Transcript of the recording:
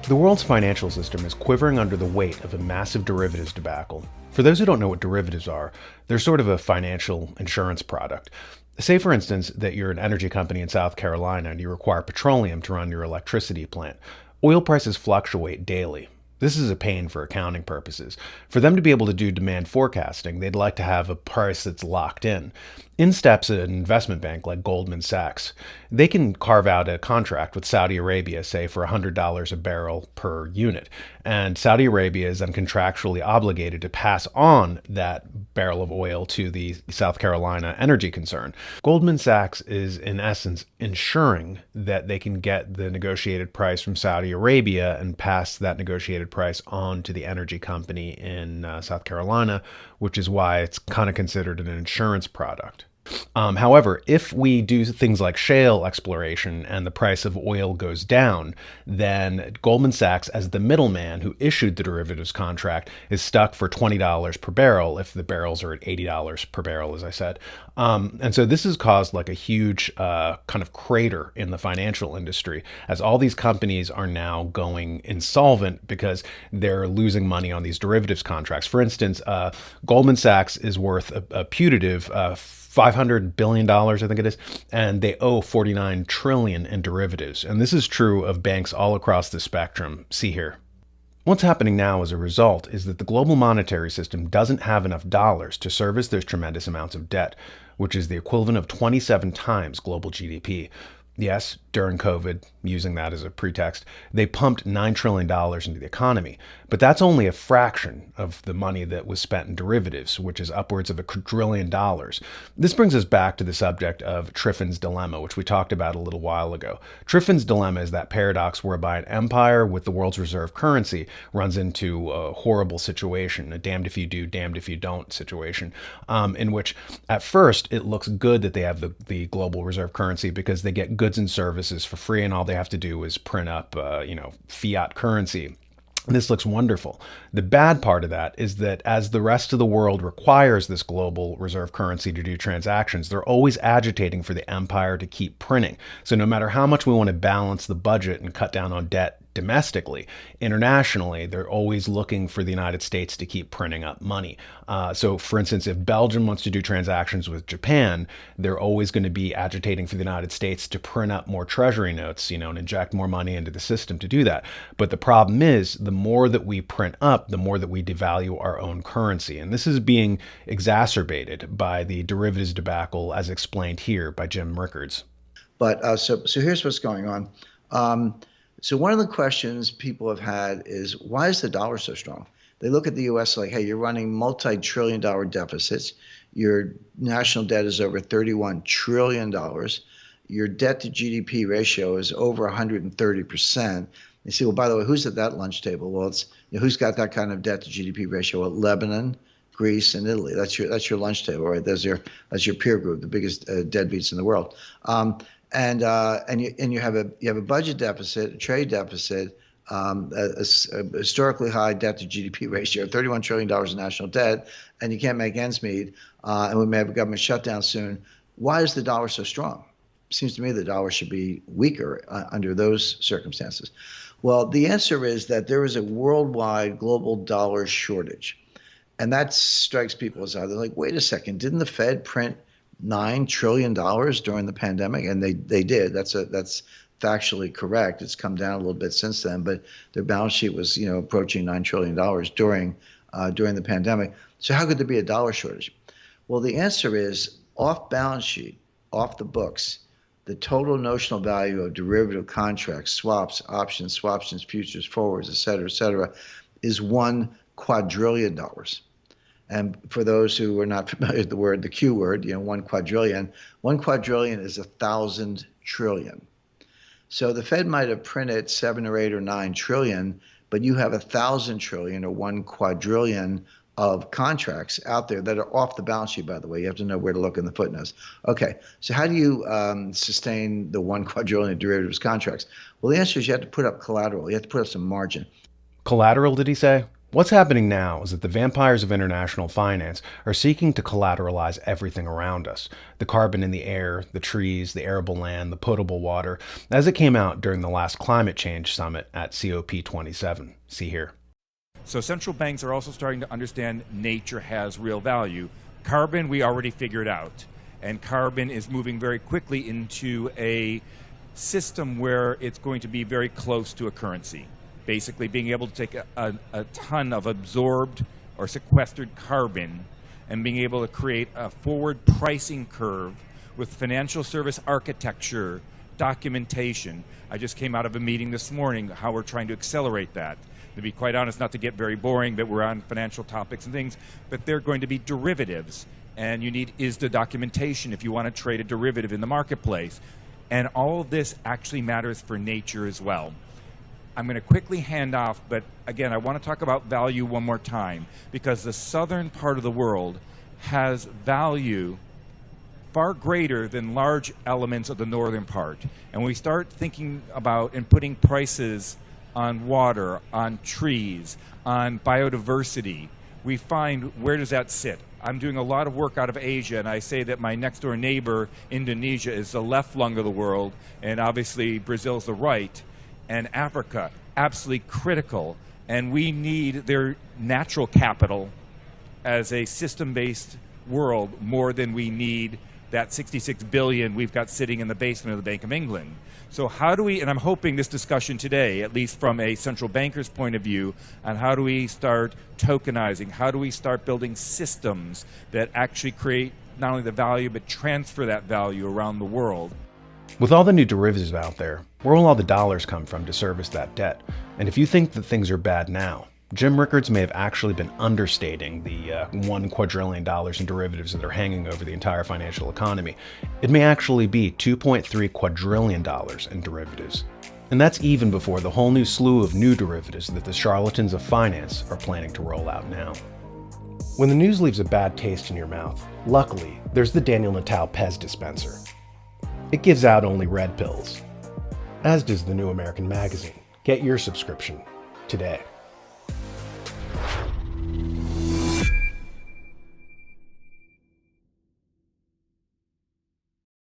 The world's financial system is quivering under the weight of a massive derivatives debacle. For those who don't know what derivatives are, they're sort of a financial insurance product. Say, for instance, that you're an energy company in South Carolina and you require petroleum to run your electricity plant. Oil prices fluctuate daily. This is a pain for accounting purposes. For them to be able to do demand forecasting, they'd like to have a price that's locked in. In steps an investment bank like Goldman Sachs. They can carve out a contract with Saudi Arabia, say for $100 a barrel per unit. And Saudi Arabia is then contractually obligated to pass on that barrel of oil to the South Carolina energy concern. Goldman Sachs is, in essence, ensuring that they can get the negotiated price from Saudi Arabia and pass that negotiated price on to the energy company in South Carolina, which is why it's kind of considered an insurance product. However, if we do things like shale exploration and the price of oil goes down, then Goldman Sachs, as the middleman who issued the derivatives contract, is stuck for $20 per barrel if the barrels are at $80 per barrel, as I said. And so this has caused like a huge kind of crater in the financial industry as all these companies are now going insolvent because they're losing money on these derivatives contracts. For instance, Goldman Sachs is worth a putative $500 billion, I think it is, and they owe $49 trillion in derivatives. And this is true of banks all across the spectrum. See here. What's happening now as a result is that the global monetary system doesn't have enough dollars to service those tremendous amounts of debt, which is the equivalent of 27 times global GDP. Yes, during COVID, using that as a pretext, they pumped $9 trillion into the economy. But that's only a fraction of the money that was spent in derivatives, which is upwards of $1 quadrillion. This brings us back to the subject of Triffin's dilemma, which we talked about a little while ago. Triffin's dilemma is that paradox whereby an empire with the world's reserve currency runs into a horrible situation, a damned if you do, damned if you don't situation, in which at first it looks good that they have the global reserve currency because they get goods and services for free and all they have to do is print up, fiat currency. This looks wonderful. The bad part of that is that as the rest of the world requires this global reserve currency to do transactions, they're always agitating for the empire to keep printing. So no matter how much we want to balance the budget and cut down on debt domestically, internationally, they're always looking for the United States to keep printing up money. So for instance, if Belgium wants to do transactions with Japan, they're always going to be agitating for the United States to print up more treasury notes, and inject more money into the system to do that. But the problem is, the more that we print up, the more that we devalue our own currency. And this is being exacerbated by the derivatives debacle as explained here by Jim Rickards. But so here's what's going on. So one of the questions people have had is, why is the dollar so strong? They look at the U.S. like, hey, you're running multi-trillion-dollar deficits. Your national debt is over $31 trillion. Your debt to GDP ratio is over 130%. You say, well, by the way, who's at that lunch table? Well, it's who's got that kind of debt to GDP ratio? Well, Lebanon, Greece, and Italy. That's your lunch table, right? That's your peer group, the biggest deadbeats in the world. And you have a budget deficit, a trade deficit, a historically high debt to GDP ratio, $31 trillion in national debt, and you can't make ends meet, and we may have a government shutdown soon. Why is the dollar so strong? Seems to me the dollar should be weaker under those circumstances. Well, the answer is that there is a worldwide global dollar shortage, and that strikes people as odd. They're like, wait a second, didn't the Fed print $9 trillion during the pandemic? And they did. That's factually correct. It's come down a little bit since then, but their balance sheet was approaching $9 trillion during the pandemic. So how could there be a dollar shortage? Well, the answer is off balance sheet, off the books, the total notional value of derivative contracts, swaps, options, swaptions, futures, forwards, et cetera, is $1 quadrillion. And for those who are not familiar with the Q word, 1 quadrillion. 1 quadrillion is 1,000 trillion. So the Fed might have printed 7 or 8 or 9 trillion, but you have 1,000 trillion or 1 quadrillion of contracts out there that are off the balance sheet, by the way. You have to know where to look in the footnotes. Okay, so how do you sustain the 1 quadrillion of derivatives contracts? Well, the answer is you have to put up collateral. You have to put up some margin. Collateral, did he say? What's happening now is that the vampires of international finance are seeking to collateralize everything around us. The carbon in the air, the trees, the arable land, the potable water, as it came out during the last climate change summit at COP27. See here. So central banks are also starting to understand nature has real value. Carbon we already figured out, and carbon is moving very quickly into a system where it's going to be very close to a currency. Basically being able to take a ton of absorbed or sequestered carbon and being able to create a forward pricing curve with financial service architecture, documentation. I just came out of a meeting this morning how we're trying to accelerate that. To be quite honest, not to get very boring, but we're on financial topics and things, but they're going to be derivatives. And you need ISDA documentation if you want to trade a derivative in the marketplace. And all of this actually matters for nature as well. I'm going to quickly hand off, but again, I want to talk about value one more time, because the southern part of the world has value far greater than large elements of the northern part. And when we start thinking about and putting prices on water, on trees, on biodiversity, we find, where does that sit? I'm doing a lot of work out of Asia, and I say that my next door neighbor, Indonesia, is the left lung of the world, and obviously Brazil's the right. And Africa, absolutely critical, and we need their natural capital as a system-based world more than we need that 66 billion we've got sitting in the basement of the Bank of England. So how do we, and I'm hoping this discussion today, at least from a central banker's point of view, on how do we start tokenizing, how do we start building systems that actually create not only the value but transfer that value around the world. With all the new derivatives out there, where will all the dollars come from to service that debt? And if you think that things are bad now, Jim Rickards may have actually been understating the $1 quadrillion in derivatives that are hanging over the entire financial economy. It may actually be $2.3 quadrillion in derivatives. And that's even before the whole new slew of new derivatives that the charlatans of finance are planning to roll out now. When the news leaves a bad taste in your mouth, luckily, there's the Daniel Natal Pez dispenser. It gives out only red pills, as does the New American Magazine. Get your subscription today.